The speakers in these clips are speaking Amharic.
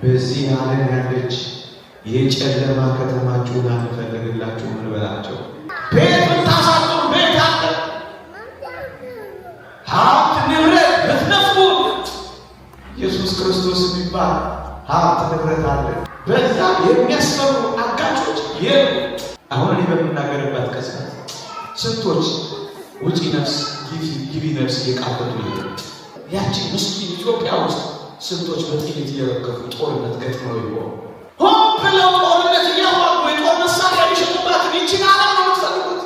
በዚህ ዓለም ያለች የጨለማ ከተማችሁን አንፈልግላችሁ ምን በላቸው። ቤት ብታሳጡ ቤት አለ፣ ሀብት ንብረት ብትነፍጉ ኢየሱስ ክርስቶስ የሚባል ሀብት ንብረት አለ። በዛ የሚያስፈሩ አጋቾች የሉ። አሁን እኔ በምናገርበት ቅጽበት ስንቶች ውጪ ነፍስ ግቢ ነፍስ እየቃበቱ ይሄ ያቺ ምስኪን ኢትዮጵያ ውስጥ ስንቶች በጥይት እየረገፉ ጦርነት ገጥመው ይሆን ሆን ብለው ጦርነት እያዋጉ የጦር መሳሪያ የሚሸጡባት ይችን ዓለም ነው የምትፈልጉት።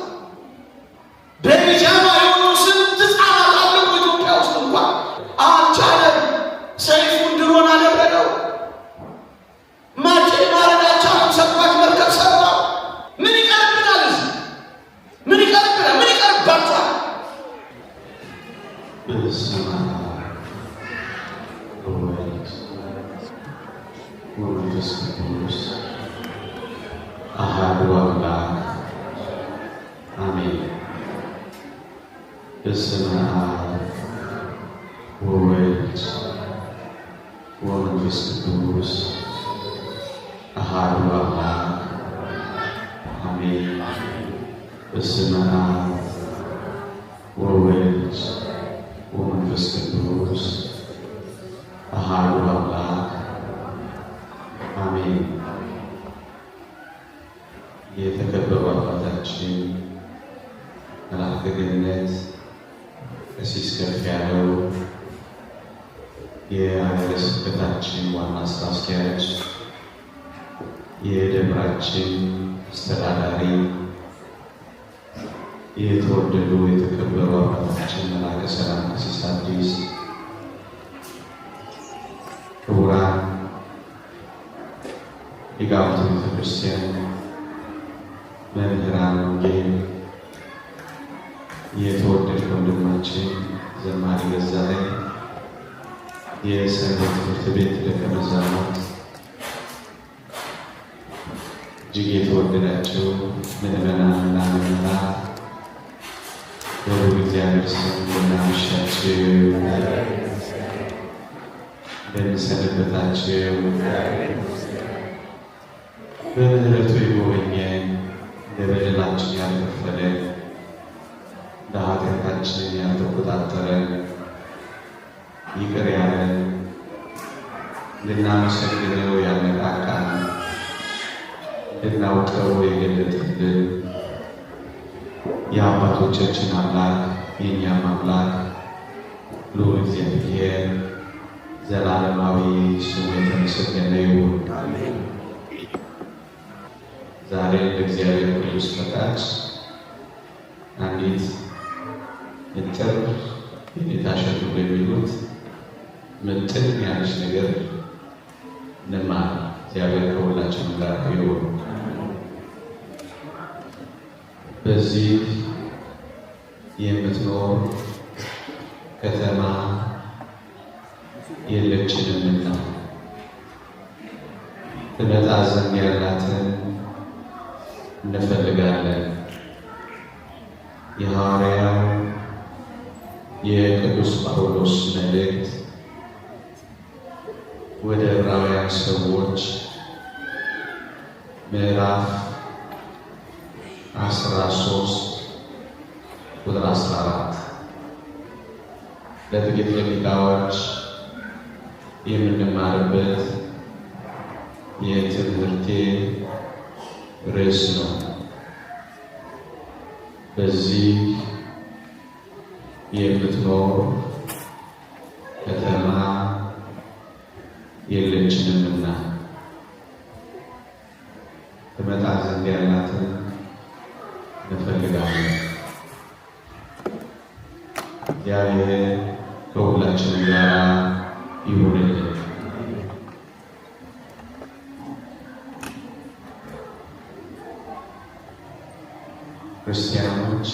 በቢጃማ የሆኑ ስንት ሕፃናት አለቁ ኢትዮጵያ ውስጥ እንኳን አልቻለም። ሰይፉን ድሮን አደረገው። ማጭ ማረዳቻለም ሰኳች መርከብ ሰራው። ምን ይቀርብናል? እዚህ ምን ይቀርብናል? ምን ይቀርባቸዋል? በስመ አብ ወወልድ ወመንፈስ ቅዱስ አሐዱ አምላክ አሜን። በስመ አብ ወወልድ ወመንፈስ ቅዱስ አሐዱ አምላክ አሜን። በስመ አብ ወወልድ ወመንፈስ ቅዱስ አሐዱ አምላክ አሜን። የተከበሩ አባታችን መልአከ ገነት ቀሲስ ከፍያለው የሀገረ ስብከታችን ዋና ስራ አስኪያጅ፣ የደብራችን አስተዳዳሪ፣ የተወደዱ የተከበሩ አባታችን መልአከ ሰላም ቀሲስ አዲስ፣ ክቡራን ሊቃውንተ ቤተ ክርስቲያን፣ መምህራን ወንጌል፣ የተወደደ ወንድማችን ዘማሪ ገዛኸኝ፣ የሰንበት ትምህርት ቤት ደቀ መዛሙርት፣ እጅግ የተወደዳችሁ ምዕመናንና ምዕመናት በልዑል እግዚአብሔር ስም እንደምናመሻችሁ፣ እንደምንሰነበታችሁ፣ በምሕረቱ የጎበኘን እንደ በደላችን ያልከፈለን እንደ ኃጢአታችን ያልተቆጣጠረን ይቅር ያለን ልናመሰግነው ያነቃቃን ልናውቀው የገለጠልን የአባቶቻችን አምላክ የእኛም አምላክ ልዑል እግዚአብሔር ዘላለማዊ ስሙ የተመሰገነ ይሁን። ዛሬ በእግዚአብሔር ቅዱስ ፈቃድ አንዲት ምጥር የታሸቱ የሚሉት ምጥን ያለች ነገር እንማር። እግዚአብሔር ከሁላችን ጋር ይሁን። በዚህ የምትኖር ከተማ የለችንምና ትመጣ ዘንድ ያላትን እንፈልጋለን። የሐዋርያው የቅዱስ ጳውሎስ መልእክት ወደ ዕብራውያን ሰዎች ምዕራፍ 13 ቁጥር 14 ለጥቂት ደቂቃዎች የምንማርበት የትምህርቴ ርዕስ ነው። በዚህ የምትኖር ከተማ የለችንምና ትመጣ ዘንድ ያላትን እንፈልጋለን። እግዚአብሔር ከሁላችን ጋር ይሁንልን። ክርስቲያኖች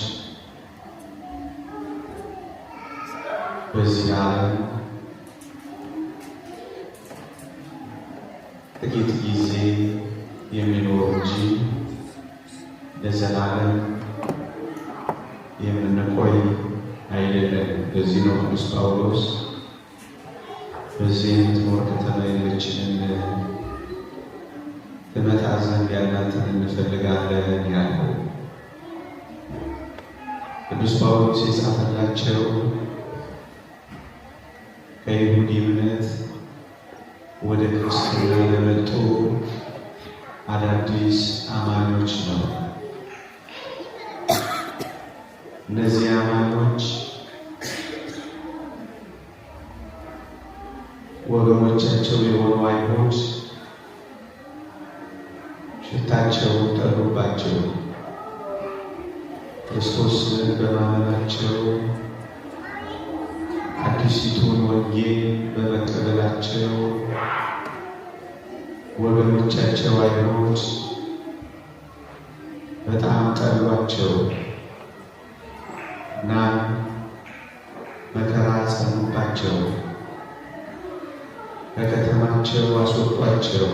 በዚህ ዓለም ጥቂት ጊዜ የሚኖሩ እንጂ ለዘላለም የምንቆይ አይደለም። በዚህ ነው ቅዱስ ጳውሎስ በዚህ የምትኖር ከተማ የለችንም ዘንድ ያላትን እንፈልጋለን ያለው ቅዱስ ጳውሎስ የጻፈላቸው ከይሁዲ እምነት ወደ ክርስትና ለመጡ አዳዲስ አማኞች ነው። እነዚህ አማኞች ወገኖቻቸው የሆኑ አይሁድ ሽታቸው ጠሩባቸው። ክርስቶስን በማመናቸው አዲሲቱን ወንጌል በመቀበላቸው ወገኖቻቸው አይሁድ በጣም ጠሏቸው እና መከራ ጸኑባቸው። ከከተማቸው አስወጧቸው።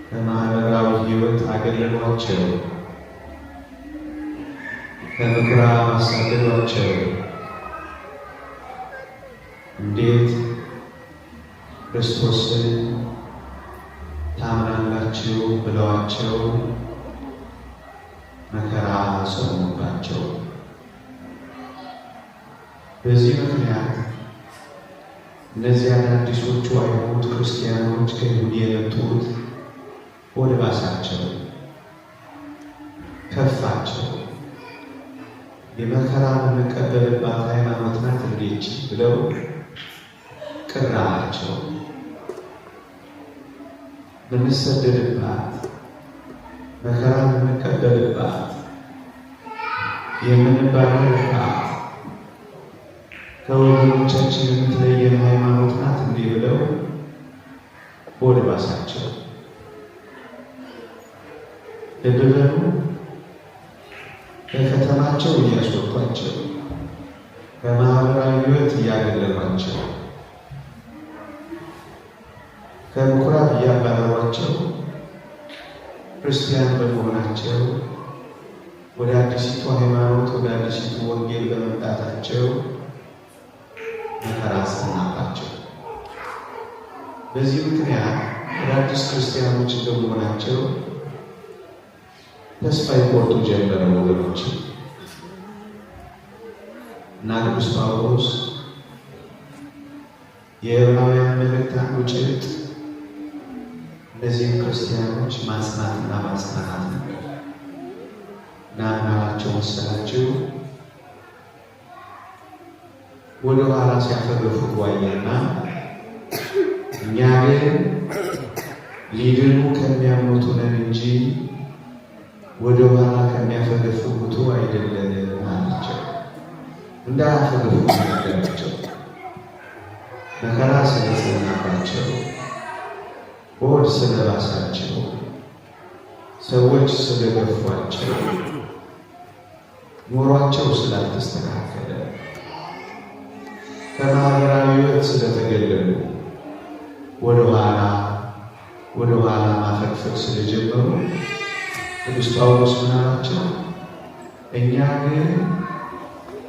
ከማህበራዊ ሕይወት አገለሏቸው። ከምኵራብ አሳደዷቸው። እንዴት ክርስቶስን ታምናላችሁ ብለዋቸው መከራ ጸኑባቸው። በዚህ ምክንያት እነዚህ አዳዲሶቹ አይሁድ ክርስቲያኖች ከይሁዲ የመጡት ወደ ባሳቸው፣ ከፋቸው። የመከራ የምንቀበልባት ሃይማኖት ናት እንዴች ብለው ቅር አላቸው። የምንሰደድባት መከራ የምንቀበልባት የምንባረርባት ከወገኖቻችን የምትለየን ሃይማኖት ናት እንዴ ብለው ወደ ባሳቸው። ልብ በሉ። ከከተማቸው እያስወጧቸው፣ ከማህበራዊ ሕይወት እያገለሏቸው፣ ከምኵራብ እያባረሯቸው ክርስቲያን በመሆናቸው ወደ አዲሲቱ ሃይማኖት ወደ አዲሲቱ ወንጌል በመምጣታቸው መከራ ጸናባቸው። በዚህ ምክንያት አዳዲስ ክርስቲያኖች እንደመሆናቸው ተስፋ ይቆርጡ ጀመረ ወገኖች እና ቅዱስ ጳውሎስ የዕብራውያን መልእክት አንዱ ጭብጥ እነዚህም ክርስቲያኖች ማጽናትና ማጽናናት ነበር እና ምናላቸው መሰላችሁ? ወደ ኋላ ሲያፈገፍጉ አየና እኛ ግን ሊድኑ ከሚያምኑት ነን እንጂ ወደ ኋላ ከሚያፈገፍጉቱ አይደለንም አላቸው። እንዳያፈገፍጉ ነገራቸው። መከራ ስለጸናባቸው፣ ሆድ ስለባሳቸው፣ ሰዎች ስለገፏቸው፣ ኑሯቸው ስላልተስተካከለ፣ ከማህበራዊ ሕይወት ስለተገለሉ ወደ ኋላ ማፈግፈግ ስለጀመሩ ቅዱስ ጳውሎስ ምን አላቸው? እኛ ግን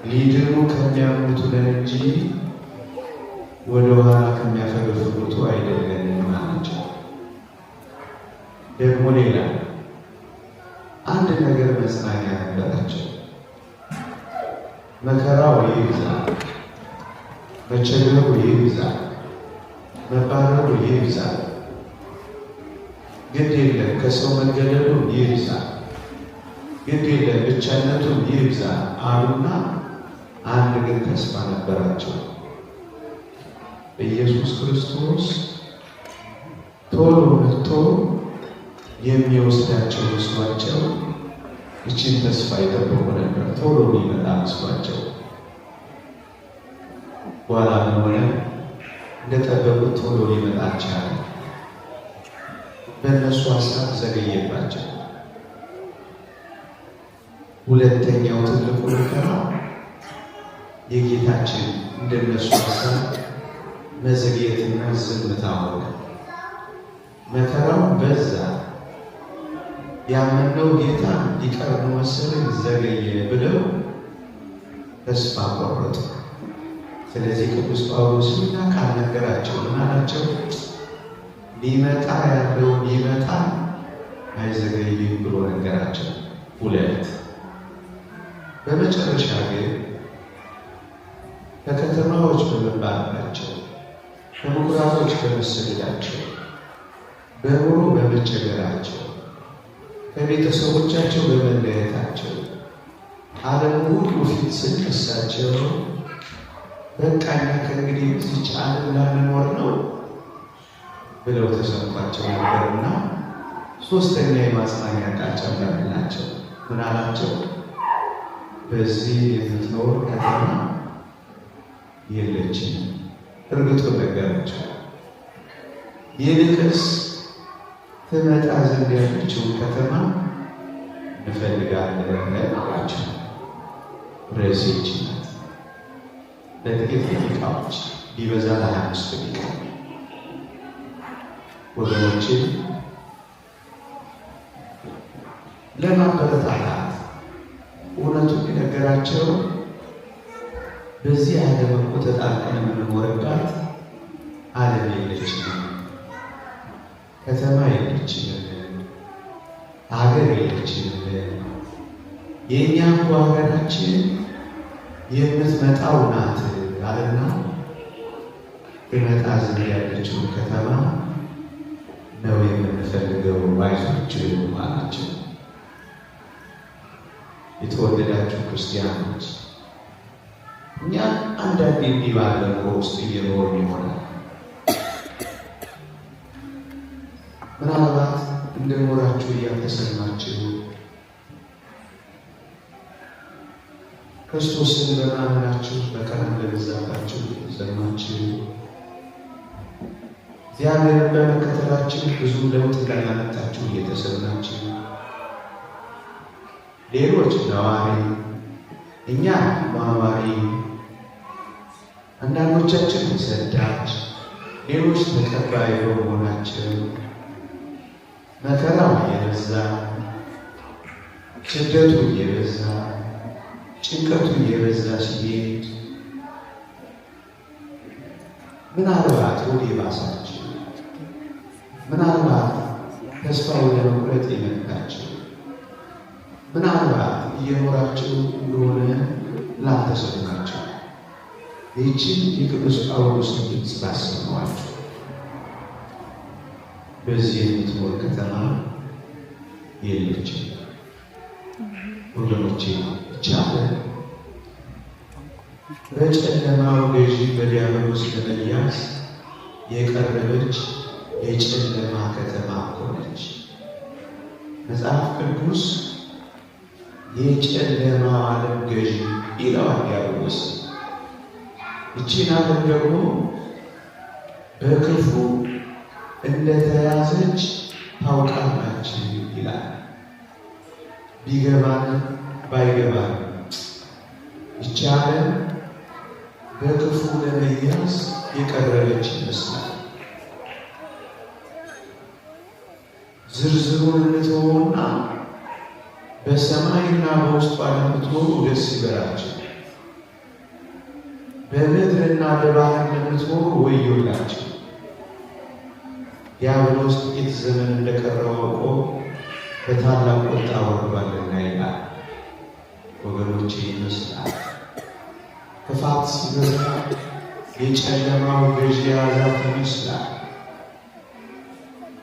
ሊድኑ ከሚያምኑት ነን እንጂ ወደ ኋላ ከሚያፈገፍጉቱ አይደለንም አላቸው። ደግሞ ሌላ አንድ ነገር መጽናኛ ነበራቸው። መከራው ይብዛ፣ መቸገሩ ይብዛ፣ መባረሩ ይብዛ፣ ግድ የለም ከሰው መገለሉ ይብዛ፣ ግድ የለም ብቻነቱን ይብዛ አሉና አንድ ግን ተስፋ ነበራቸው። ኢየሱስ ክርስቶስ ቶሎ መጥቶ የሚወስዳቸው መስሏቸው እችን ተስፋ ይጠብቁ ነበር። ቶሎ ሊመጣ መስሏቸው በኋላ ምን ሆነ? እንደጠበቁት ቶሎ ሊመጣ ቻለ። በእነሱ ሀሳብ ዘገየባቸው። ሁለተኛው ትልቁ መከራ የጌታችን እንደነሱ ሀሳብ መዘግየትና ዝምታ ሆነ። መከራው በዛ። ያመነው ጌታ ሊቀርብ መሰለኝ ዘገየ ብለው ተስፋ ቆረጡ። ስለዚህ ቅዱስ ጳውሎስ እና ካልነገራቸው ምን አላቸው? ሊመጣ ያለው ሊመጣ አይዘገይም ብሎ ነገራቸው። 2 በመጨረሻ ግን ከከተማዎች በመባረራቸው ከምኩራቦች በመሰደዳቸው በኑሮ በመቸገራቸው ከቤተሰቦቻቸው በመለየታቸው ዓለም ሁሉ ፊት ስንከሳቸው በቃኛ ከእንግዲህ እዚች ዓለም ላንኖር ነው ብለው ተሰምቷቸው ነበርና 3ኛ የማጽናኛ ቃል ጨመረላቸው። ምን አላቸው? በዚህ የምትኖር ከተማ የለችም። እርግጡን ነገራቸው። ይልቅስ ትመጣ ዘንድ ያለችውን ከተማ እንፈልጋለን አላቸው። ርዕሴች ናት። ለጥቂት ደቂቃዎች ቢበዛ ለ25 ደቂቃ ወገኖችን ለማበረታታት እውነቱን የነገራቸው በዚህ ዓለም እኮ ተጣልቀን የምንኖርባት ዓለም የለችም፣ ከተማ የለችም፣ ሀገር የለችም። የእኛ እኮ ሀገራችን የምትመጣው ናት አለና ትመጣ ዘንድ ያለችውን ከተማ ነው የምንፈልገው፣ አይዟችሁ አላቸው። የተወደዳችሁ ክርስቲያኖች እኛ አንዳንዴ እንዲህ ባለ ውስጥ እየኖርን ይሆናል። ምናልባት እንደኖራችሁ እያልተሰማችሁ ክርስቶስን በማመናችሁ መከራ እንደበዛባችሁ ዘማችሁ እግዚአብሔርን በመከተላችሁ ብዙ ለውጥ እንዳላመጣችሁ እየተሰማችሁ ሌሎች ነዋሪ እኛ ማዋሪ አንዳንዶቻችን ሰዳጅ ሌሎች ተቀባይ በመሆናቸው መከራው እየበዛ ስደቱ እየበዛ ጭንቀቱ እየበዛ ሲሄድ ምናልባት ወደ ባሳችሁ ምናልባት ተስፋ ወደ መቁረጥ የመጣችሁ ምናልባት እየኖራችሁ እንደሆነ ላልተሰማችሁ ይህችን የቅዱስ ጳውሎስ ድምፅ ባሰማዋችሁ በዚህ የምትኖር ከተማ የለችም። ወገኖቼ ይቻላል በጨለማው ገዢ በዲያብሎስ ለመያዝ የቀረበች የጨለማ ከተማ ሆነች። መጽሐፍ ቅዱስ የጨለማው ዓለም ገዢ ይለዋል ዲያብሎስ። ይህችን ዓለም ደግሞ በክፉ እንደተያዘች ታውቃላችሁ ይላል። ቢገባን ባይገባን ይህች ዓለም በክፉ ለመያዝ የቀረበች ይመስላል። ዝርዝሩን እንተወውና በሰማይና በውስጧ ለምትኖሩ ደስ ይበላችሁ፣ በምድርና በባህር ለምትኖሩ ወዮላችሁ። ዲያብሎስ ጥቂት ዘመን እንደቀረው አውቆ በታላቅ ቁጣ ወርዷልና ይላል። ወገኖቼ ይመስላል ክፋት ሲበዛ የጨለማው ገዢ የያዛት ይመስላል።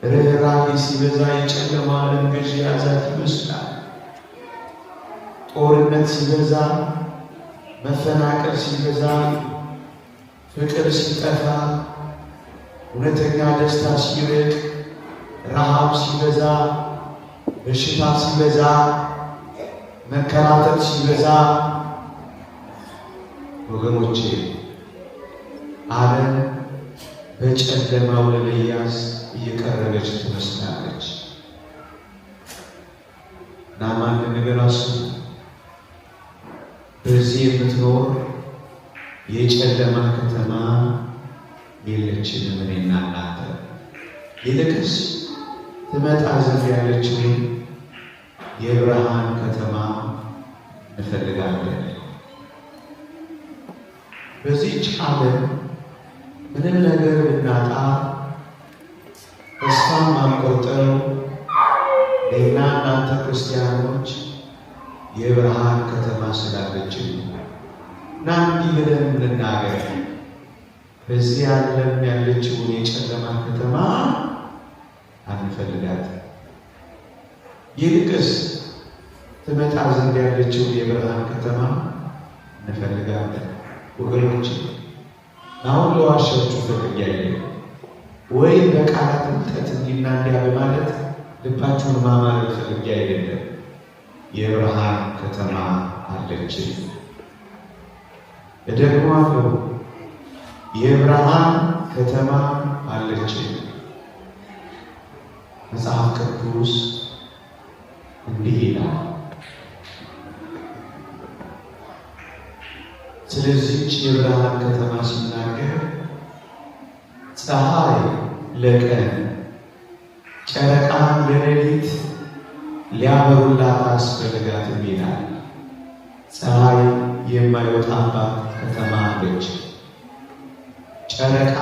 ርኅራኄ ሲበዛ የጨለማው ዓለም ገዢ የያዛት ይመስላል። ጦርነት ሲበዛ፣ መፈናቀል ሲበዛ፣ ፍቅር ሲጠፋ፣ እውነተኛ ደስታ ሲርቅ፣ ረሃብ ሲበዛ፣ በሽታ ሲበዛ፣ መከራተት ሲበዛ ወገኖቼ ዓለም በጨለማው ለመያዝ እየቀረበች ትመስላለች። እና አንድ ነገር አስቡ። በዚህ የምትኖር የጨለማ ከተማ የለችንም እኔና እናንተ። ይልቅስ ትመጣ ዘንድ ያለችውን የብርሃን ከተማ እንፈልጋለን። በዚህች ዓለም ምንም ነገር ብናጣ የብርሃን ከተማ ስላለችን እና እንዲህ ብለን እንናገር። በዚህ ዓለም ያለችውን የጨለማ ከተማ አንፈልጋት፣ ይልቅስ ትመጣ ዘንድ ያለችውን የብርሃን ከተማ እንፈልጋለን። ወገኖች አሁን ለዋሻችሁ ፈቅያለ ወይ በቃላት ምጠት እንዲና እንዲያ በማለት ልባችሁን ማማለት ፈልጌ አይደለም። የብርሃን ከተማ አለችን። እደግማለሁ፣ የብርሃን ከተማ አለችን። መጽሐፍ ቅዱስ እንዲህ ይላል። ስለዚህች የብርሃን ከተማ ሲናገር ፀሐይ ለቀን ጨረቃን ለሌሊት ሊያበሩላት አስፈልጋትም ይላል። ፀሐይ የማይወጣባት ከተማ አለች። ጨረቃ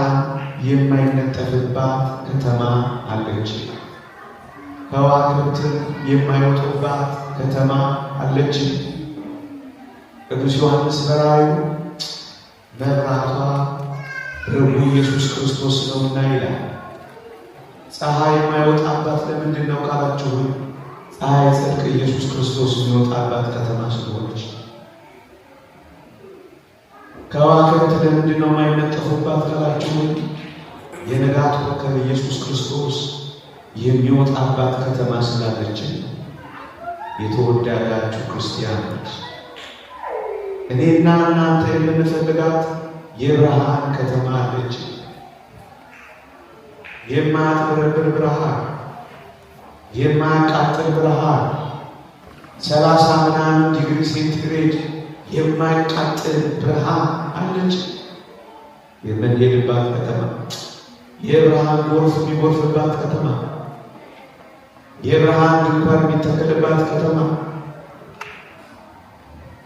የማይነጠፍባት ከተማ አለች። ከዋክብትም የማይወጡባት ከተማ አለች። ቅዱስ ዮሐንስ በራእዩ መብራቷ ርቡ ኢየሱስ ክርስቶስ ነውና ይላል። ፀሐይ የማይወጣባት ለምንድን ነው ካላችሁ፣ ፀሐይ ጽድቅ ኢየሱስ ክርስቶስ የሚወጣባት ከተማ ስለሆነች። ከዋክብት ለምንድን ነው የማይነጠፉባት ካላችሁ፣ የንጋት ኮከብ ኢየሱስ ክርስቶስ የሚወጣባት ከተማ ስላለች። የተወዳዳችሁ ክርስቲያኖች፣ እኔና እናንተ የምንፈልጋት የብርሃን ከተማ አለች። የማያጥበረብር ብርሃን፣ የማያቃጥል ብርሃን፣ 30 ምናምን ዲግሪ ሴንቲግሬድ የማያቃጥል ብርሃን አለች። የምንሄድባት ከተማ፣ የብርሃን ጎርፍ የሚጎርፍባት ከተማ፣ የብርሃን ድንኳን የሚተከልባት ከተማ፣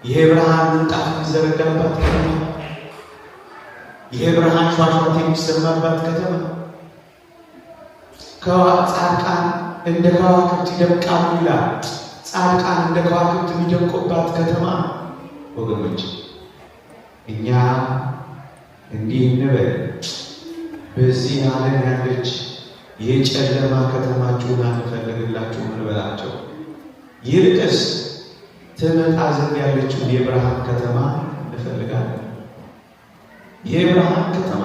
የብርሃን ምንጣፍ የሚዘረጋባት ከተማ፣ የብርሃን ሿሿት የሚሰማባት ከተማ፣ ጻድቃን እንደ ከዋክብት ይደምቃሉ ይላል። ጻድቃን እንደ ከዋክብት የሚደምቁባት ከተማ። ወገኖች እኛ እንዲህ እንበል፣ በዚህ ዓለም ያለች የጨለማ ከተማችሁን አንፈልግላችሁ እንበላቸው። ይልቅስ ትመጣ ዘንድ ያለችውን የብርሃን ከተማ እንፈልጋለን። የብርሃን ከተማ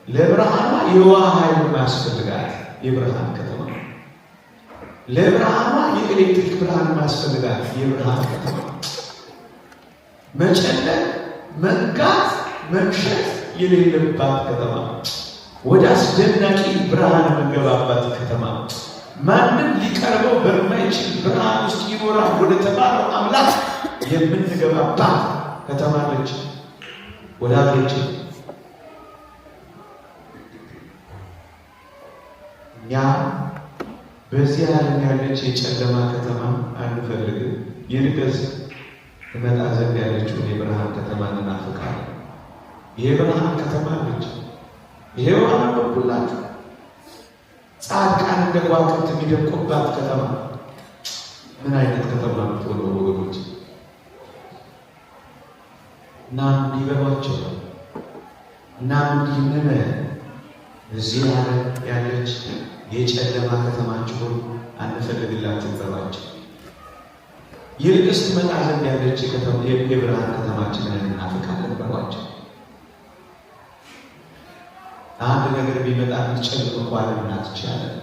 ለብርሃኗ የውሃ ኃይል ማስፈልጋት። የብርሃን ከተማ ለብርሃኗ የኤሌክትሪክ ብርሃን ማስፈልጋት። የብርሃን ከተማ መጨለም፣ መንጋት፣ መምሸት የሌለባት ከተማ፣ ወደ አስደናቂ ብርሃን የምንገባባት ከተማ፣ ማንም ሊቀርበው በማይችል ብርሃን ውስጥ ይኖራል ወደ ተባለው አምላክ የምንገባባት ከተማ አለች። ወዳጆች እኛ በዚህ ዓለም ያለች የጨለማ ከተማ አንፈልግም። ይልቅስ ትመጣ ዘንድ ያለችውን የብርሃን ከተማ እንናፍቃለን። የብርሃን ከተማ አለች። ይሄው አነበብኩላችሁ። ጻድቃን እንደ ከዋክብት የሚደምቁባት ከተማ። ምን አይነት ከተማ ብትሆን ወገኖች? እና እንዲበሏቸው እና እንዲህንን እዚህ ዓለም ያለች የጨለማ ከተማችሁን አንፈልግላችሁ በሏቸው። ይልቅስ ትመጣ ዘንድ ያለች የብርሃን ከተማችንን እናፍቃለን በሏቸው። አንድ ነገር ቢመጣ ጨልም እንኳን ልናት ይቻላል።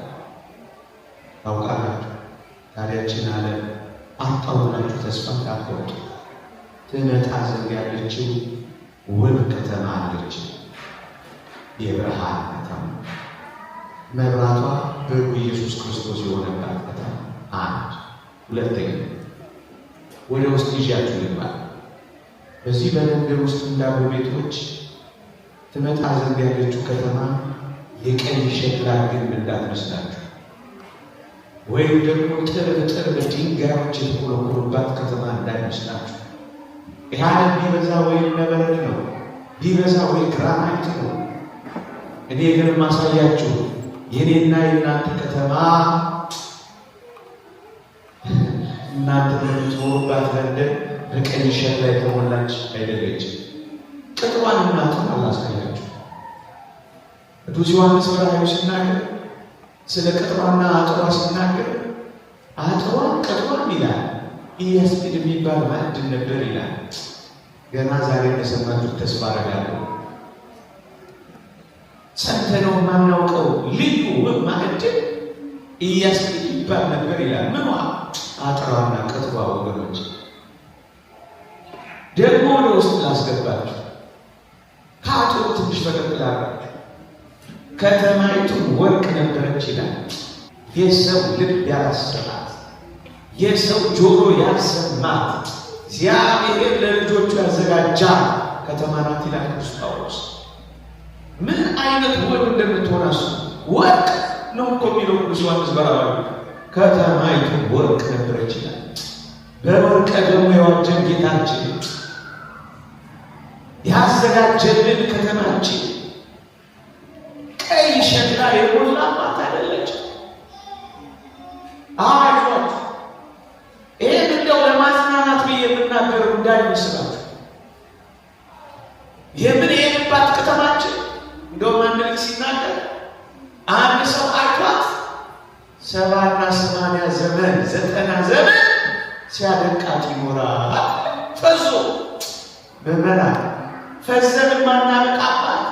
ታውቃላችሁ። ታዲያችን ዓለም አጣውላችሁ ተስፋ እንዳትቆርጡ። ትመጣ ዘንድ ያለችው ውብ ከተማ አለች። የብርሃን ከተማ፣ መብራቷ በጉ ኢየሱስ ክርስቶስ የሆነባት ከተማ። አንድ ሁለተኛ፣ ወደ ውስጥ ይዣችሁ ልባል። በዚህ በመንደር ውስጥ እንዳሉ ቤቶች ትመጣ ዘንድ ያለችው ከተማ የቀይ ሸክላ ግንብ እንዳትመስላችሁ፣ ወይም ደግሞ ጥርብ ድንጋዮች የተኮለኮሉባት ከተማ እንዳይመስላችሁ። ይህን ቢበዛ ወይም ነበረድ ነው፣ ቢበዛ ወይ ግራናይት ነው። እኔ ግን ማሳያችሁ የኔና የእናንተ ከተማ እናንተ በምትኖሩባት ለንደን በቀይ ሸክላ የተሞላች አይደለችም። ቅጥሯን እናቱን አላሳያችሁ። ቅዱስ ዮሐንስ ወርኃዊ ሲናገር ስለ ቅጥሯና አጥሯ ሲናገር አጥሯን ቅጥሯን ይላል ኢያስጲድ የሚባል ማዕድን ነበር ይላል። ገና ዛሬ እንደሰማችሁ ተስፋ አደርጋለሁ። ሰምተነው የማናውቀው ልዩ ማዕድን ኢያስጲድ ይባል ነበር ይላል። ምኗ? አጥሯና ቅጥሯ ወገኖች። ደግሞ ወደ ውስጥ ላስገባችሁ። ከአጥሩ ትንሽ ፈቀቅላላችሁ። ከተማይቱ ወርቅ ነበረች ይላል። የሰው ልብ ያላሰባት፣ የሰው ጆሮ ያልሰማት እግዚአብሔር ለልጆቹ ያዘጋጃ ከተማ ናት ይላል ቅዱስ ጳውሎስ። ምን አይነት ውብ እንደምትሆን እሱ ወርቅ ነው እኮ የሚለው ቅዱስ ዮሐንስ በራእዩ። ከተማይቱ ወርቅ ነበረች ይላል። በወርቀ ደግሞ የዋጀን ጌታችን ያዘጋጀልን ከተማችን ቀይ ሸክላ የሞላባት አይደለች። አይዟችሁ፣ ይህን እንደው ለማጽናናት ብዬ የምናገር እንዳይመስላችሁ። የምንሄድባት ከተማችን እንደውም አንድ ልጅ ሲናገር አንድ ሰው አይቷት 70 80 ዘመን 90 ዘመን ሲያደንቃት ይኖራል። ፈዞ በመራር ፈዘን ማናበቃባት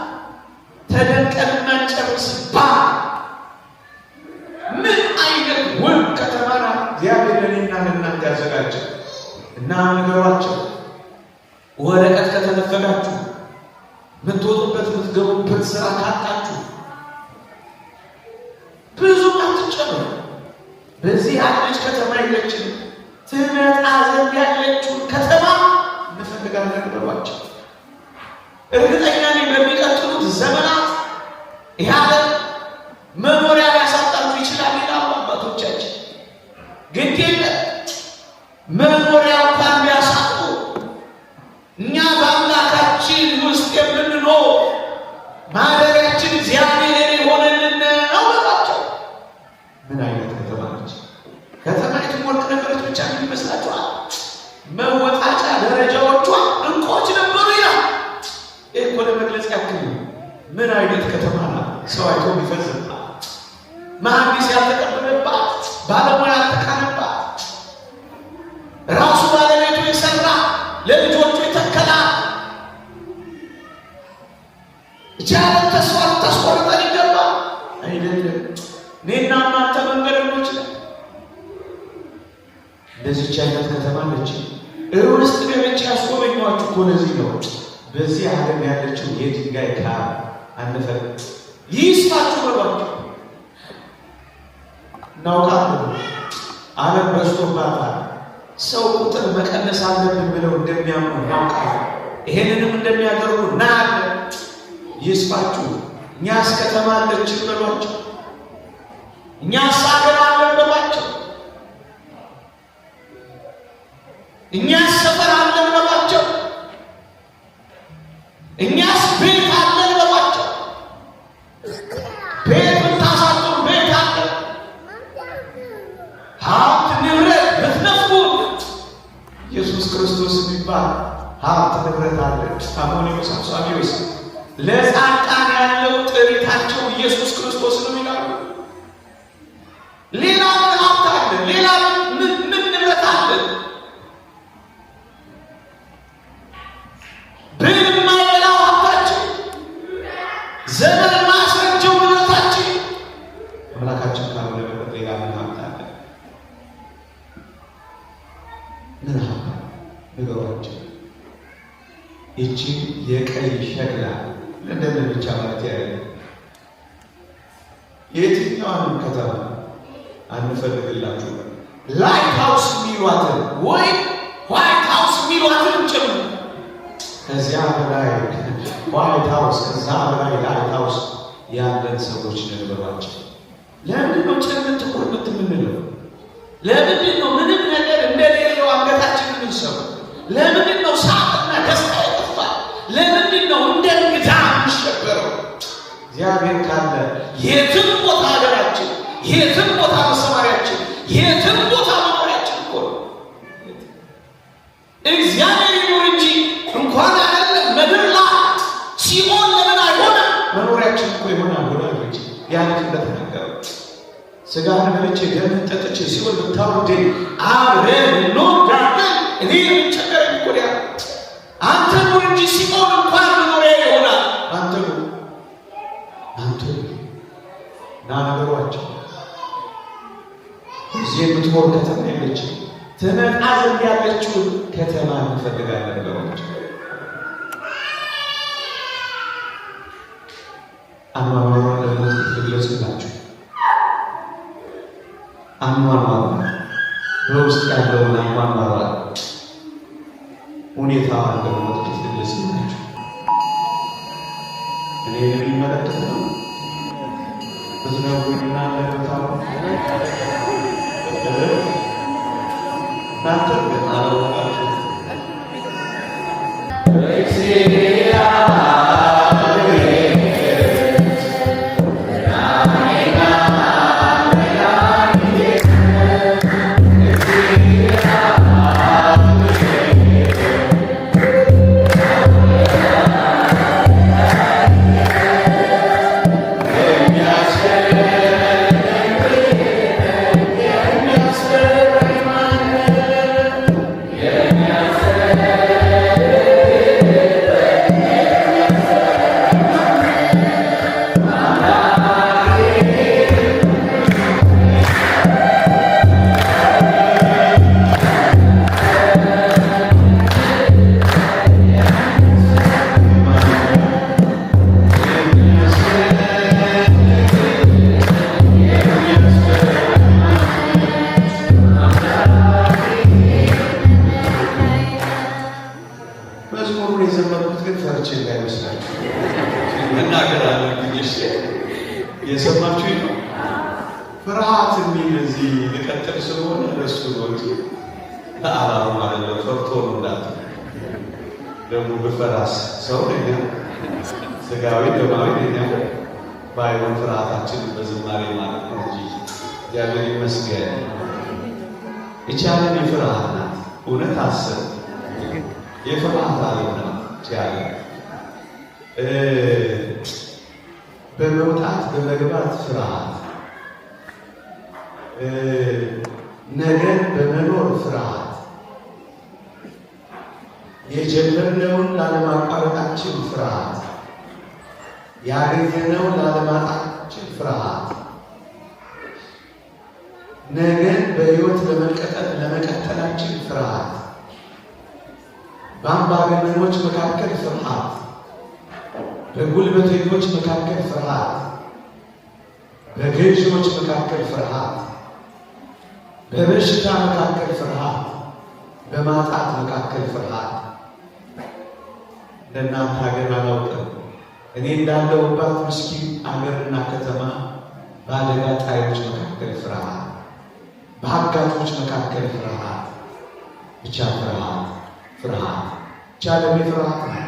ተደንቀን ማንጨርስባት ምን አይነት ውብ ከተማ ናት እግዚአብሔር ለእኔና ለእናንተ ያዘጋጀ። እና ነገሯቸው ወረቀት ከተነፈጋችሁ፣ የምትወጡበት የምትገቡበት ስራ ካጣችሁ ብዙ አትጨነቁ። በዚህ ያለች ከተማ የለችም። ትመጣ ዘንድ ያለችውን ከተማ እንፈልጋለን በሏቸው። እርግጠኛ ነኝ በሚቀጥሉት ዘመናት ያለ መኖሪያ ሊያሳጣችሁ ይችላል ይላሉ አባቶቻችን። ግን የለም መኖሪያ እንኳን ቢያሳጡ እኛ በአምላካችን ውስጥ የምንኖር ማደሪያችን እግዚአብሔር የሆነልን ነው በሏቸው። ምን አይነት ከተማ ነች? ከተማይቱ ወርቅ ነበረች ብቻ ምን ይመስላችኋል? መወጣጫ ደረጃዎቿ እንቆች ነበሩ ይላል። ይህ እኮ ለመግለጽ ያክል ምን አይነት ከተማ ናት? ሰው አይቶ የሚፈዝባት፣ መሐንዲስ ያልተቀበለባት፣ ባለሙያ ያልተካነባት፣ ራሱ ባለቤቱ የሰራ ለልጆቹ የተከላ እጃለን ተስፋ ልታስቆርጠን ይገባል አይደለም። እኔና እናንተ መንገደኞች ነን። እንደዚች አይነት ከተማ ነች። ውስጥ ገብቼ ያስጎበኘኋችሁ እኮ ለዚህ ነው። በዚህ ዓለም ያለችው የድንጋይ ካብ አንፈል ይስፋችሁ በሏቸው። እናውቃለን ዓለም በዝቶባታል። ሰው ቁጥር መቀነስ አለብን ብለው እንደሚያምኑ እናውቃለን። ይሄንንም እንደሚያደርጉ እናያለን። ይስፋችሁ። እኛስ ከተማ አለችን በሏቸው። እኛስ አገር አለን በሏቸው። እኛስ ሰፈር አለን በሏቸው። እኛስ ቤት አለን በሏቸው። ቤት ብታሳጡን ቤት አለን። ሀብት ንብረት ብትነፍጉን ኢየሱስ ክርስቶስ የሚባል ሀብት ንብረት አለን። አሞኒዮስ አብሳቢዮስ ለጻድቃን ያለው ጥሪታቸው ኢየሱስ ክርስቶስ ነው ይላሉ። ሌላ ምን ሀብት አለን? ሌላ ምን ንብረት አለን? ብንማይበላው ሀብታችን፣ ዘመን ማስረጀው ንብረታችን አምላካችን ካልሆነ በቀር ሌላ ምን ሀብት አለ? ምን ሀብት ንገሯቸው። ይቺ የቀይ ሸክላ ለንደን ብቻ ማለት ያለ የትኛዋንም ከተማ አንፈልግላችሁ። ላይት ሃውስ የሚሏትን ወይም ዋይት ሃውስ የሚሏትን ጭምር ከዚያ በላይ ዋይት ሃውስ ከዛ በላይ ላይት ሃውስ ያለን ሰዎች ነበሯቸው። ለምንድን ነው ጭምት ቁርብት የምንለው? ለምንድን ነው ምንም ነገር እንደሌለው አንገታችን የምንሰው? ለምንድን ነው ሳቅና ደስታ ይጠፋል? ለምንድን ነው እንደ እንግዳ የምንሸበረው? እግዚአብሔር ካለ የትም ቦታ ሀገራችን፣ የትም ቦታ መሰማሪያችን፣ የትም ቦታ መኖሪያችን እኮ ነው። ያን እንደተናገረው ሥጋን በልቼ ደምህን ጠጥቼ ሲኦል ብታወርደኝ አብረን እንኖራለን። እኔ የሚቸገረኝ እኮ ያ አንተ ኑር እንጂ ሲኦል እንኳን መኖሪያ ይሆናል። አንተ ኑር ና ነገሯቸው። እዚህ የምትኖር ከተማ የለችም። ትመጣ ዘንድ ያለችውን ከተማ እንፈልጋለን ነገሯቸው። አኗኗሯን ለሞት ልግለጽላችሁ። አኗኗሯ በውስጥ ያለውን አኗኗሯ ሁኔታዋን ለሞት ልግለጽላችሁ። እኔ የሚመለከት ነው። ዝነቡና ለቦታው እናንተ ግን አላወቃችሁ የሰማችሁ ነው። ፍርሃት የሚል እዚህ ልቀጥል ስለሆነ ለሱ ነው እንጂ ለአላማ ማለት ነው። ፈርቶ ነው እንዳት ደግሞ በፈራስ ሰው ነኛ ስጋዊ ደማዊ ነኛ ባይሆን ፍርሃታችን በዝማሬ ማለት ነው እንጂ እግዚአብሔር ይመስገን። የቻለን የፍርሃት ናት። እውነት አስብ የፍርሃት ዓለም ነው ቻለ በመውጣት በመግባት ፍርሃት፣ ነገን በመኖር ፍርሃት፣ የጀመርነውን ላለማቋረጣችን ፍርሃት፣ ያገኘነውን ላለማጣታችን ፍርሃት፣ ነገን በሕይወት ለመቀጠላችን ፍርሃት፣ በአምባገነኖች መካከል ፍርሃት፣ በጉልበተኞች መካከል ፍርሃት፣ በገዢዎች መካከል ፍርሃት፣ በበሽታ መካከል ፍርሃት፣ በማጣት መካከል ፍርሃት። ለእናንተ ሀገር አላውቅም። እኔ እንዳለሁባት ምስኪን አገርና ከተማ በአደጋ ጣዮች መካከል ፍርሃት፣ በአጋቾች መካከል ፍርሃት፣ ብቻ ፍርሃት ብቻ ለሚ ፍርሃት ነው።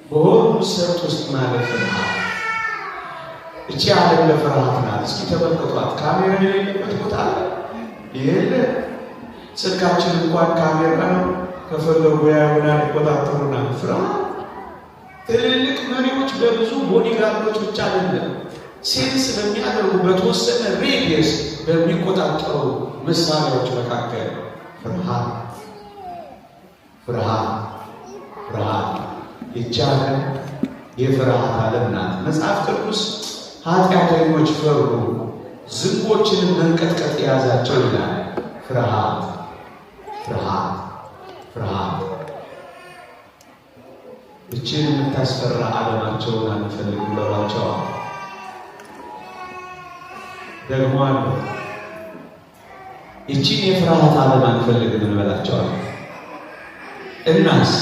በሆኑ ሰርጥ ውስጥ ማለት ፍርሃት። እቺ ዓለም ለፍርሃት ናት። እስኪ ተመልከቷት። ካሜራ የሌለበት ቦታ አለ የለ። ስልካችን እንኳን ካሜራ ነው። ከፈለጉ ያዩናል፣ ይቆጣጠሩናል። ፍርሃት። ትልልቅ መሪዎች በብዙ ቦዲጋርዶች ብቻ አይደለም፣ ሴንስ በሚያደርጉ በተወሰነ ሬዲየስ በሚቆጣጠሩ መሳሪያዎች መካከል ፍርሃት። ይቻላል የፍርሃት ዓለም ናት። መጽሐፍ ቅዱስ ኃጢአተኞች ፈሩ፣ ዝንቦችንም መንቀጥቀጥ የያዛቸው ይላል። ፍርሃት እችን የምታስፈራ ዓለማቸውን አንፈልግም በሏቸዋል። ደግሞ አለ እችን የፍርሃት ዓለም አንፈልግም እንበላቸዋል። እናስ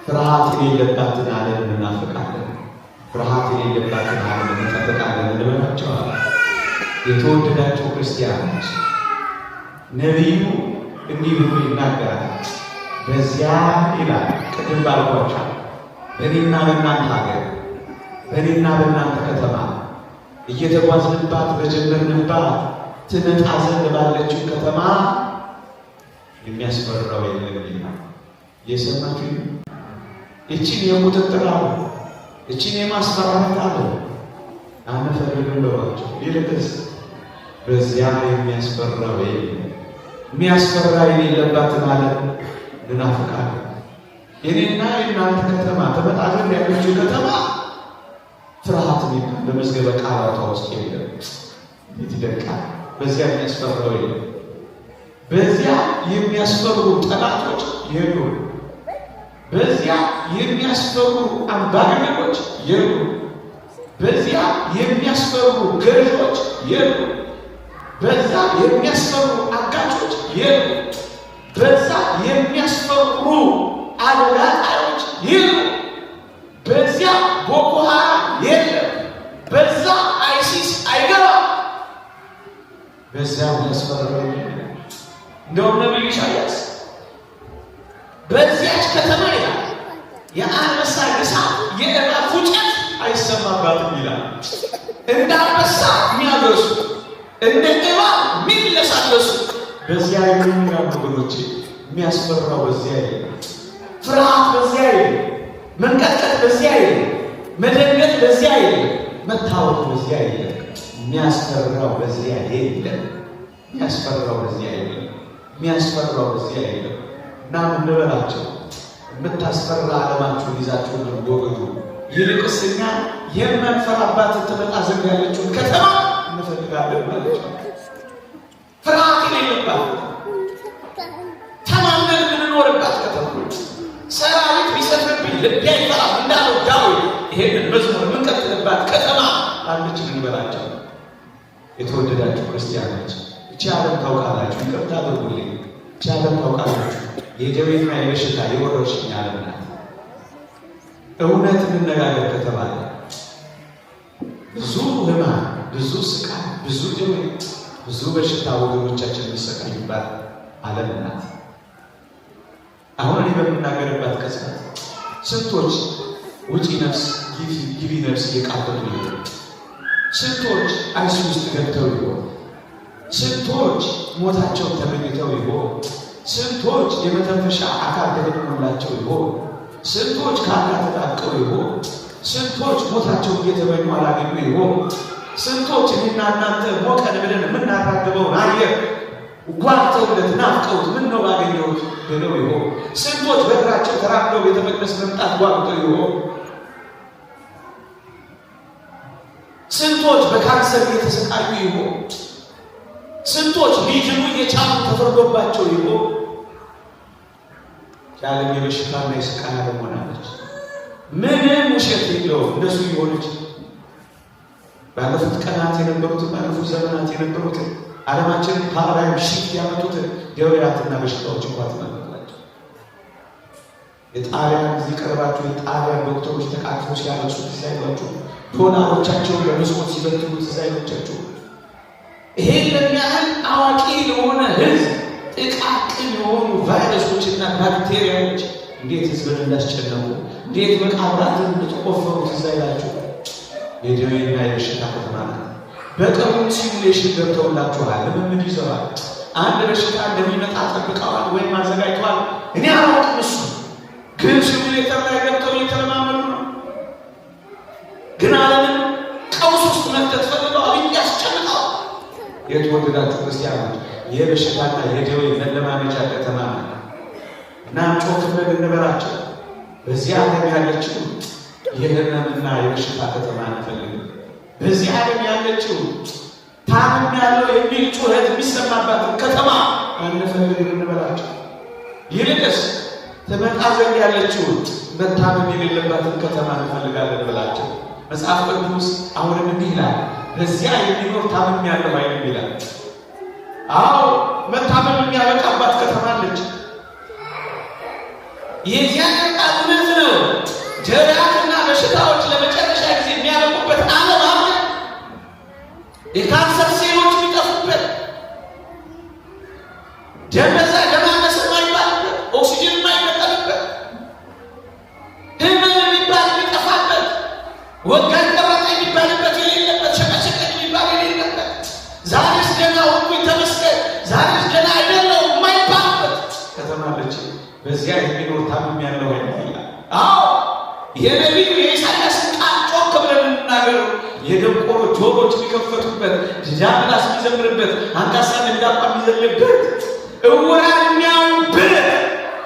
ፍርሃት የሌለባትን ዓለም እናፍቃለን፣ ፍርሃት የሌለባትን ዓለም እንጠብቃለን እንበላቸዋል። የተወደዳቸው ክርስቲያኖች ነቢዩ እንዲህ ብሎ ይናገራል። በዚያ ይላል ቅድም ባልኳቸው በእኔና በእናንተ ሀገር በእኔና በእናንተ ከተማ እየተጓዝንባት በጀመርንባት ትመጣ ዘንድ ባለችው ከተማ የሚያስፈራው የለም ይላል። የሰማችሁ እቺን የቁጥጥር እቺን የማስፈራራት አለ አንፈልግም በሏቸው። ይልቅስ በዚያ የሚያስፈራው የሚያስፈራ የሌለባትን ዓለም እንናፍቃለን። የኔና የእናንተ ከተማ ትመጣ ዘንድ ያለችው ከተማ ፍርሃት የሚባል በመዝገበ ቃላቷ ውስጥ የለም። ይደቃል። በዚያ የሚያስፈራው የለም። በዚያ የሚያስፈሩ ጠላቶች የሉም። በዚያ የሚያስፈሩ አምባገነኖች የሉም። በዚያ የሚያስፈሩ ገዢዎች የሉም። በዛ የሚያስፈሩ አጋቾች የሉም። በዛ የሚያስፈሩ አለቃዎች የሉም። በዚያ ቦኮ ሃራም የለም። በዛ አይሲስ አይገባም። በዚያ የሚያስፈራው እንደውም ነቢዩ ኢሳይያስ በዚያች ከተማ ይላል የአንበሳ ግሳት የእባብ ፉጨት አይሰማባትም ይላል። እንደ አንበሳ የሚያገሱ እንደ እባብ የሚለሳለሱ በዚያ የሚኖሩ ወገኖቼ የሚያስፈራው በዚያ የለም። ፍርሃት በዚያ የለም። መንቀጥቀጥ በዚያ የለም። መደንገጥ በዚያ የለም። መታወቅ በዚያ የለም። የሚያስፈራው በዚያ የለም። የሚያስፈራው በዚያ የለም። የሚያስፈራው በዚያ የለም። እና ምን እንበላቸው? የምታስፈራ ዓለማችሁን ይዛችሁ ወገዱ። ይልቅስ እኛ የማንፈራባት ትመጣ ዘንድ ያለችውን ከተማ እንፈልጋለን ማለት ነው። ፍርሃት የሌለባት ተማምነን የምንኖርባት ከተማ ሰራዊት ቢሰፍርብኝ ልቤ አይፈራም እንዳለው ዳዊት ይሄንን መዝሙር የምንቀጥልባት ከተማ አለች እንበላቸው። የተወደዳችሁ ክርስቲያኖች እቺ ዓለም ታውቃላችሁ፣ ይቅርታ አድርጉልኝ። እቺ ዓለም ታውቃላችሁ የደዌና የበሽታ የወረርሽኝ ዓለም ናት። እውነት እንነጋገር ከተባለ ብዙ ሕማም፣ ብዙ ስቃይ፣ ብዙ ደዌ፣ ብዙ በሽታ ወገኖቻችን የሚሰቃዩባት ዓለም ናት። አሁን እኔ በምናገርባት ቅጽበት ስንቶች ውጪ ነፍስ ግቢ ነፍስ እየቃበቱ ይሆን? ስንቶች አይሲ ውስጥ ገብተው ይሆን? ስንቶች ሞታቸው ተመኝተው ይሆን? ስንቶች የመተንፈሻ አካል ተገድሞላቸው ይሆን? ስንቶች ከአካል ተጣብቀው ይሆን? ስንቶች ሞታቸውን እየተመኙ አላገኙ ይሆን? ስንቶች እኔና እናንተ ሞቀን ብለን የምናራግበውን አየር ጓርተውለት ናፍቀውት ምን ነው ባገኘሁት ብለው ይሆን? ስንቶች በእግራቸው ተራምደው ቤተ መቅደስ መምጣት ጓጉተው ይሆን? ስንቶች በካንሰር እየተሰቃዩ ይሆን? ስንቶች ሊድኑ እየቻሉ ተፈርዶባቸው ይሆን? የዓለም የበሽታና የስቃይ ዓለም ሆናለች። ምንም ውሸት የለውም። እንደሱ የሆነች ባለፉት ቀናት የነበሩትን ባለፉት ዘመናት የነበሩትን ዓለማችንን ፓራዳይም ሽፍት ያመጡትን ደዌያትና በሽታዎች እንኳን ትመለከታቸው። የጣሊያን ጊዜ ቀርባችሁ የጣሊያን ዶክተሮች ተቃቅፎ ሲያለቅሱ ትዝ አይሏችሁ? ዶላሮቻቸውን በመስኮት ሲበትኑ ትዝ አይሏችሁ? ይሄን ለሚያህል አዋቂ ለሆነ ሕዝብ ጥቃቅን የሆኑ ቫይረሶችና ባክቴሪያዎች እንዴት ሕዝብን እንዳስጨነቁ እንዴት መቃብራትን እንደተቆፈሩ ትዝ አይላችሁ? የደዌና የበሽታ ከተማ ናት። በቅርቡ ሲሙሌሽን ገብተውላችኋል። ልምምድ ይዘዋል። አንድ በሽታ እንደሚመጣ ጠብቀዋል ወይም አዘጋጅተዋል። እኔ አላውቅም። እሱ ግን ሲሙሌተር ላይ ገብተው እየተለማመዱ ነው። ግን ዓለምን ቀውስ ውስጥ መክተት ፈልገዋል። ያስጨንቀዋል። የተወደዳችሁ ክርስቲያኖች የበሽታና የደዌ መለማመጃ ከተማ ናት እና ጮክ ብለን እንበላቸው። በዚህ ዓለም ያለችው የህመምና የበሽታ ከተማ አንፈልግም። በዚህ ዓለም ያለችው ታምም ያለው የሚል ጩኸት የሚሰማባትን ከተማ አንፈልግም እንበላቸው። ይልቅስ ትመጣ ዘንድ ያለችው መታመም የሌለባትን ከተማ እንፈልጋለን እንበላቸው። መጽሐፍ ቅዱስ አሁንም እንዲህ ይላል፣ በዚያ የሚኖር ታምም ያለው አይልም ይላል። አዎ መታመም የሚያበቃባት ከተማ አለች። የዚያ ቃል እውነት ነው። ደዌያትና በሽታዎች ለመጨረሻ ጊዜ የሚያበቁበት ዓለም አለ። የካንሰር ሴሎች የሚጠፉበት፣ ደመዛ ደማነስ የማይባልበት፣ ኦክሲጅን የማይመጠንበት፣ ህመም የሚባል የሚጠፋበት፣ ወጋኝ ቆረጠ የሚባልበት የሌለበት፣ ሸቀሸቀ የሚባል የሌለበት፣ ዛሬስ ገና ሁሉ ተመስገን ዛሬስ ገና አይደለው የማይባልበት ከተማ አለች። በዚያ የሚኖር ታምም ያለው ይላል። አዎ የነቢዩ የኢሳይያስ የደንቆሮ ጆሮች የሚከፈቱበት፣ ጃምላስ የሚዘምርበት፣ አንካሳ እንዳቋ የሚዘልበት፣ እውራን የሚያዩበት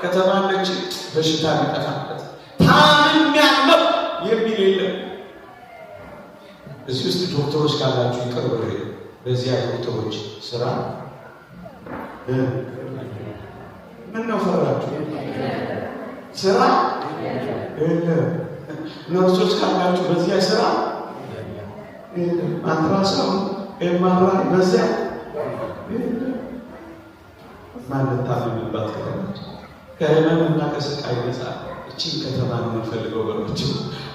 ከተማ ነች። በሽታ የሚጠፋበት ታምሜያለሁ የሚል የለም። እዚህ ውስጥ ዶክተሮች ካላችሁ ይቅር በሉ። በዚያ ዶክተሮች ስራ ምን ነው ፈራችሁ? ስራ ነርሶች ካላችሁ በዚያ ስራ አልትራሳውንድ ኤምአርአይ በዚያ ማለት ታምምባት ከተማች ከህመምና ከስቃይ ነፃ እቺን ከተማ ነው የምንፈልገው። በሮች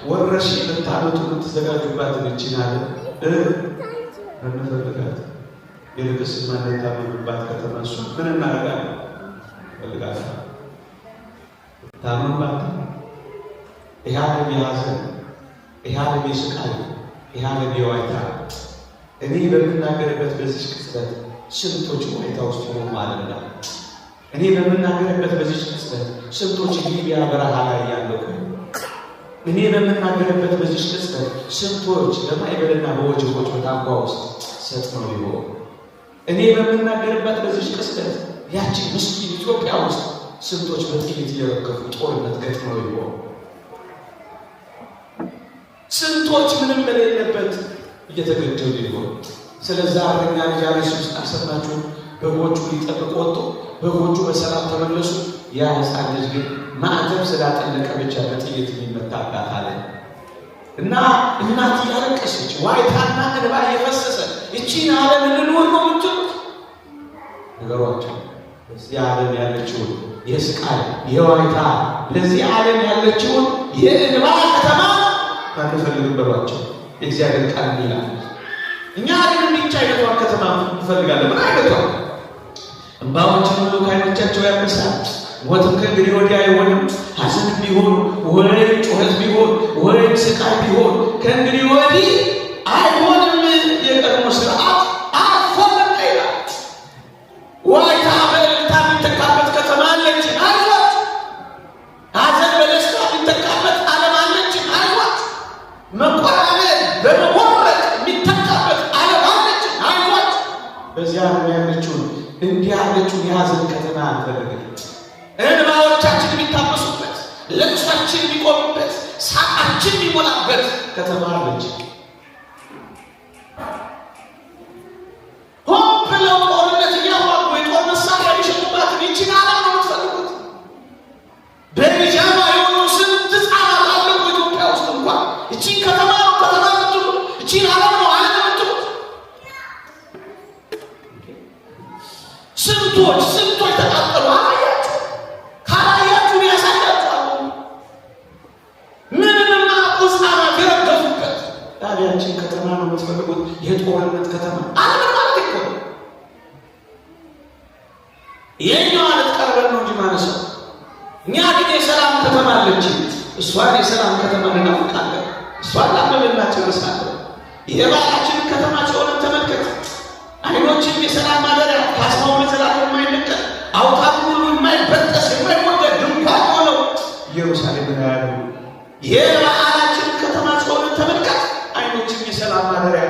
ወረርሽኝ ልታመጡ የምትዘጋጁባትን እቺን አለ እንፈልጋት። የልቅስ ማለት ታምምባት ከተማ እሱ ምን እናደርጋለን? ፈልጋት ታምምባት ኢህአዴግ የያዘን ኢህአዴግ የስቃይ ኢህአዴግ የዋይታ እኔ በምናገርበት በዚህ ቅጽበት ስንቶች ዋይታ ውስጥ ሆኖ ማለት ነው። እኔ በምናገርበት በዚህ ቅጽበት ስንቶች ሊቢያ በረሃ ላይ ያለው፣ እኔ በምናገርበት በዚህ ቅጽበት ስንቶች በማዕበልና በወጀቦች በታንኳ ውስጥ ሰጥመው ይሆን። እኔ በምናገርበት በዚህ ቅጽበት ያቺ ምስኪን ኢትዮጵያ ውስጥ ስንቶች በጥይት እየረገፉ ጦርነት ገጥመው ይሆን። ስንቶች ምንም በሌለበት እየተገደሉ ይሆን። ስለዛ አረኛ ልጅ ኢየሱስ አሰናችሁ በጎቹ ሊጠብቅ ወጥቶ በጎቹ በሰላም ተመለሱ። ያ ሕፃን ልጅ ግን ማዕተብ ስላጠለቀ ብቻ በጥይት የሚመታባት አለ እና እናት ያለቀሰች ዋይታና እንባ እየፈሰሰ እቺን ዓለም እንኖር ነው የምትሉት ነገሯቸው። በዚህ ዓለም ያለችውን የስቃይ የዋይታ ለዚህ ዓለም ያለችውን የእንባ ከተማ ታፈልጉ በሏቸው። የእግዚአብሔር ቃል ይላል እኛ ግን እንዲቻ አይነቷን ከተማ እንፈልጋለን። ምን አይነቷ? እንባዎችን ሁሉ ከዓይኖቻቸው ያብሳል። ሞትም ከእንግዲህ ወዲያ አይሆንም። ሐዘን ቢሆን ወይም ጩኸት ቢሆን ወይም ስቃይ ቢሆን ከእንግዲህ ወዲህ አይሆንም። የቀድሞ ስርዓት አልፎንም ይላል። ዋይታ በእልልታ የሚተካበት ከተማ አለች። አይዟት። ሐዘን በደስታ የሚተካበት ዓለም አለች። አይዟት። መቆራረጥ በመቦረቅ የሚተካበት ዓለም አለች። አይዟት። በዚያ ዓለም ያለችውን እንዲህ ያለችውን የሐዘን ከተማ አንፈልግም። እንባዎቻችን የሚታበሱበት፣ ለቅሷችን የሚቆምበት፣ ሳቃችን የሚሞላበት ከተማ አለች። ሆን ብለው ጦርነት እያዋጉ የጦር መሳሪያ የሚሸጡባትን ይችን ዓለም ነው የምትፈልጉት። በቢጃማ የሆኑ ስንት ሕፃናት አለቁ ኢትዮጵያ ውስጥ። እንኳን እቺን ከተማ ነው ከተማ ምትሉ፣ እቺን ዓለም ነው ዓለም ምትሉት። ስንቶች ተቃጠሉ። አላያችሁ? ካላያችሁ ያሳያችኋል። ምንምና ሕፃናት የረገፉበት ታዲያችን ከተማ ነው የምትፈልጉት? የጦርነት ከተማ ዓለም ማለት እኮ ነው። የኛው ዓለት ቀርበን ነው እንጂ ማነሰው። እኛ ግን የሰላም ከተማ አለች። እሷን የሰላም ከተማ እናፍቃለን። እሷን ላመልና ጨርሳለን። የባህላችንን ከተማ ሲሆንን ተመልከት። አይኖችን የሰላም ማደሪያ ካስማው መዘላለም የማይነቀል አውታሩ ሁሉ የማይበጠስ የማይወገድ ድንኳን ሆነው ኢየሩሳሌም ያሉ የባህላችንን ከተማ ሲሆንን ተመልከት። አይኖችን የሰላም ማደሪያ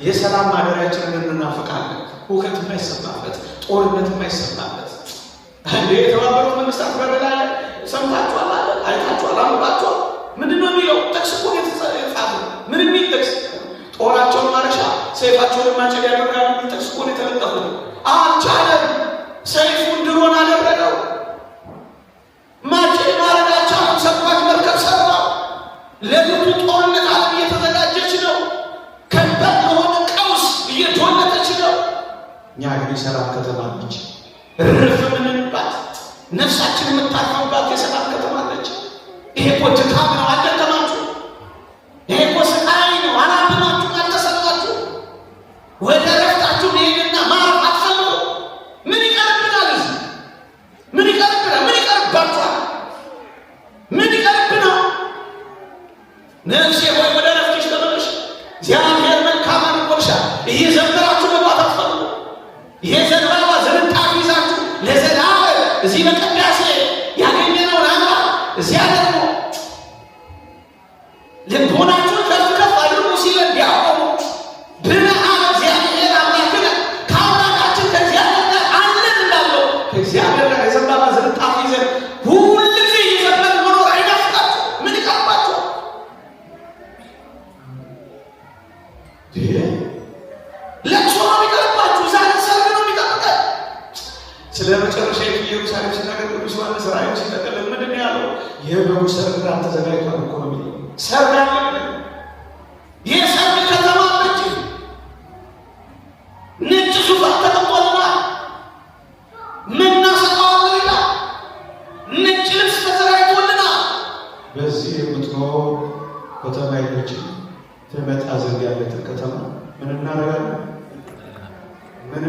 የሰላም ማደሪያችንን እናፍቃለን። ሁከት የማይሰማበት ጦርነት የማይሰማበት እንደ የተባበሩት መንግስታት በበላይ ሰምታችኋል፣ አይታችኋል፣ አንባችኋል። ምንድን ነው የሚለው? ጥቅስ እኮ የተጻፈ ምን የሚል ጥቅስ? ጦራቸውን ማረሻ ሰይፋቸውን ማጨድ ያደርጋሉ። ጥቅስ እኮ የተለጠፉት አልቻለም። ሰይፉን ድሮን አደረገው። ማጨድ ማረድ አልቻለም። ሰባች መርከብ ሰራው። ለግቱ ጦርነት ዓለም እየተዘጋጀች ነው። ከባድ ለሆነ ቀውስ እየዶለተች ነው። እኛ ግን የሰላም ከተማ ነች። እርፍ ምንንባት ነፍሳችን የምታርፈባት የሰላም ከተማ ነች። ይሄ እኮ ድካም ነው። አልደከማችሁ? ይሄ እኮ ስቃይ ነው። አላመማችሁ? አልተሰማችሁ? ወደ ረፍታችሁ መሄድና ማረፍ አትፈልጉ? ምን ይቀርብናል? እዚህ ምን ይቀርብናል? ምን ይቀርባችኋል? ምን ይቀርብናል? ነፍሴ ሆይ ወደ ረፍትሽ ተመለሽ፣ እግዚአብሔር መልካም አድርጎልሻል። እየዘመራችሁ መግባት አትፈልጉ? ይሄ ዘንባባ ዝንጣፊ ይዛችሁ ለዘላለም እዚህ በቅዳሴ ያገኘነውን አምራ እዚያ ደግሞ ልቦናችሁን ከፍ ከፍ አድርጉ ሲለን ለቅሶ ነው የሚቀርባችሁ። ዛሬ ሰርግ ነው የሚጠብቀን። ስለ መጨረሻ ኢየሩሳሌም ሲናገር ቅዱስ ዮሐንስ ራእይ ሲጠቀልል ምንድን ነው ያለው? የበጉ ሰርግ ተዘጋጅቷል እኮ ነው የሚለው። ሰርግ አለ። ይህ ሰርግ ከተማ አለች። ነጭ ዙፋን ተቀምጧልና ምናሰማዋለን ይላል። ነጭ ልብስ ተዘጋጅቶልና በዚህ የምትኖር ከተማ የለችም። ትመጣ ዘንድ ያለትን ከተማ ምን እናደርጋለን? ምን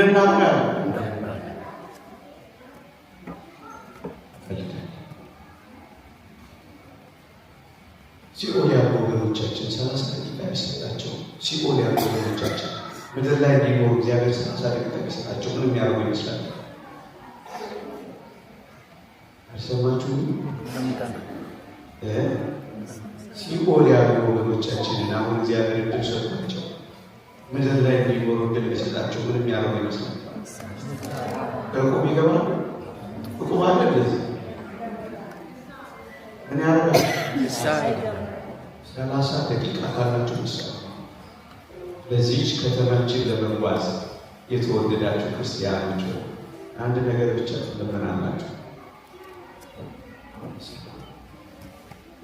እናደርጋለን? ሲኦል ያሉ ወገኖቻችን 30 ደቂቃ ቢሰጣቸው፣ ሲኦል ያሉ ወገኖቻችን ምድር ላይ እንዲኖሩ እግዚአብሔር 30 ደቂቃ ቢሰጣቸው ምን የሚያደርጉ ይመስላል? አልሰማችሁም? ሲኦል ያሉ ወገኖቻችንን አሁን እግዚአብሔር እድል ሰጥቷቸው ምድር ላይ እንዲኖሩ እድል ቢሰጣቸው ምን የሚያደርጉ ይመስላል? እቁብ ይገባሉ። እቁብ አለ። እንደዚህ ምን ያደርጋል? 30 ደቂቃ ካላችሁ ምሳሌ በዚህች ከተማችን ለመጓዝ የተወደዳችሁ ክርስቲያኖች አንድ ነገር ብቻ ትለምናላችሁ።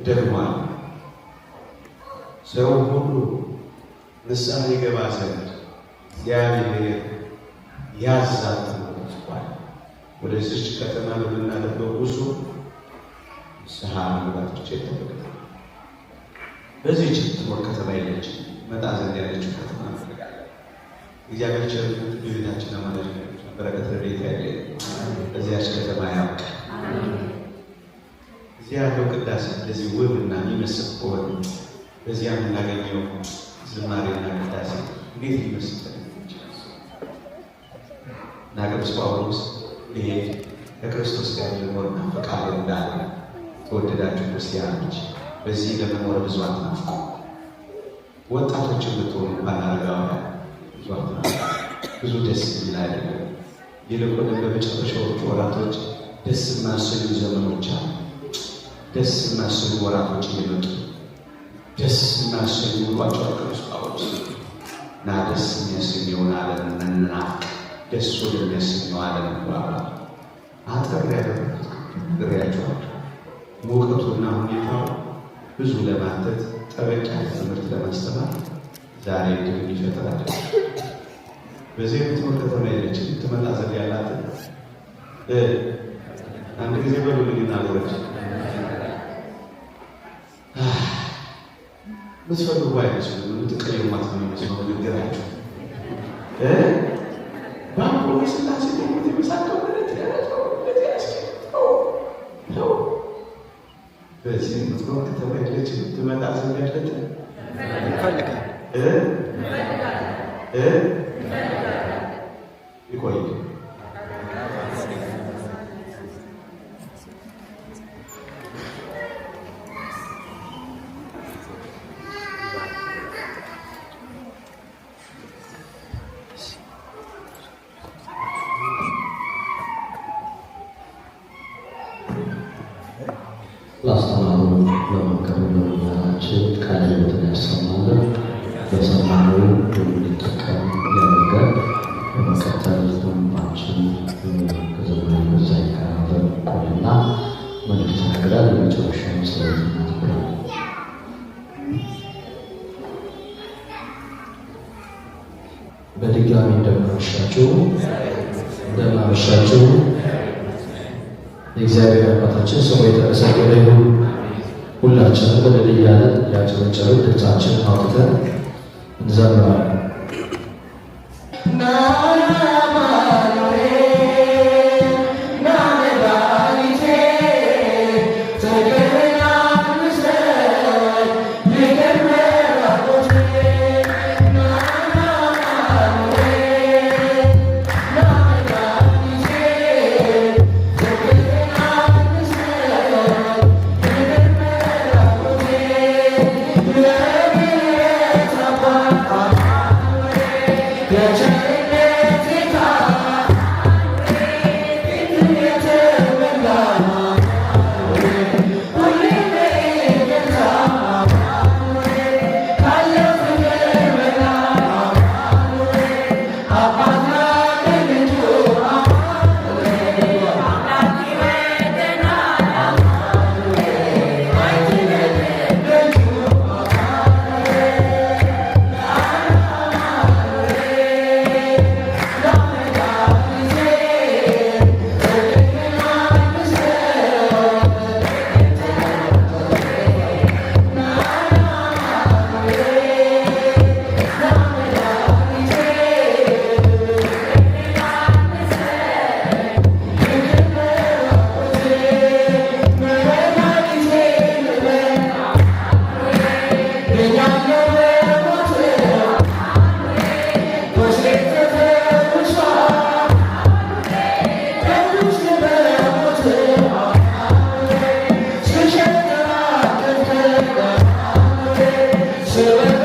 ደግሞ ሰው ሁሉ ንስሐ ይገባ ዘንድ እግዚአብሔር ያዛል ተብሏል። ወደዚች ከተማ በምናደርገው ጉዞ ንስሐ መግባት ብቻ ይጠበቃል። በዚህች ትኖር ከተማ የለችም። መጣ ዘንድ ያለችው ከተማ እንፈልጋለን። እግዚአብሔር ቸርነት በቤታችን አማላጅ በረከት ረድኤት ያለ በዚያች ከተማ ያውቅ። እዚያ ያለው ቅዳሴ እንደዚህ ውብ እና የሚመስል ከሆነ በዚያ የምናገኘው ዝማሬና ቅዳሴ እንዴት ሊመስል ይችላል? እና ቅዱስ ጳውሎስ ሊሄድ ከክርስቶስ ጋር ሊኖር ፈቃድ እንዳለ ተወደዳችሁ ክርስቲያኖች በዚህ ለመኖር ብዙ አትናፍቁ። ወጣቶችን ብትሆኑ እንኳን አረጋውያን ብዙ አትናፍቁ። ብዙ ደስ የሚል አይደለም። ይልቁንም በመጨረሻዎቹ ወራቶች ደስ የማያሰኙ ዘመኖች አሉ። ደስ የማያሰኙ ወራቶች እየመጡ ደስ የማያሰኙ ብሏቸዋል ቅዱስ ጳውሎስ። እና ደስ የሚያሰኘውን ዓለም እንናፍቅ። ደስ ወደሚያሰኘው ዓለም እንጓጓ። አጠር ያደረጉት ግሬያቸዋል። ሙቀቱና ሁኔታው ብዙ ለማለት ጠበቅ ያለ ትምህርት ለማስተማር ዛሬ ድል ይፈጥራል። በዚህ የምትኖር ከተማ የለችም። ትመጣ ዘንድ ያላትን አንድ ጊዜ በሉልኝ እናገረች ምትፈልጉ አይመስሉም። የምትቀየሟት ነው የሚመስለው ንገራቸው ባንኮ ስላሴ ሞት የሚሳቀው በዚህ የምትኖር ከተማ የለችም። ትመጣ ዘንድ ያለትን ይፈልጋል ይቆይ ላስተማሩ ለመከሩ ለመምህራችን ቃለ ሕይወትን ያሰማልን። በሰማነው እንድንጠቀም ያደርጋል። በመቀጠል ወንድማችን ከዘመናዊ በዛ ይቀራረብ ቆይና መልዕክት ይናገራል። በመጨረሻም ጸሎት እናደርጋለን። በድጋሚ እንደምናመሻችሁ የእግዚአብሔር አባታችን ስሙ የተመሰገነ ይሁን። ሁላችንም ወደ እያለን ያጨበጨብን ድምፃችንን አውጥተን እንዘምራለን። Yeah. Amen.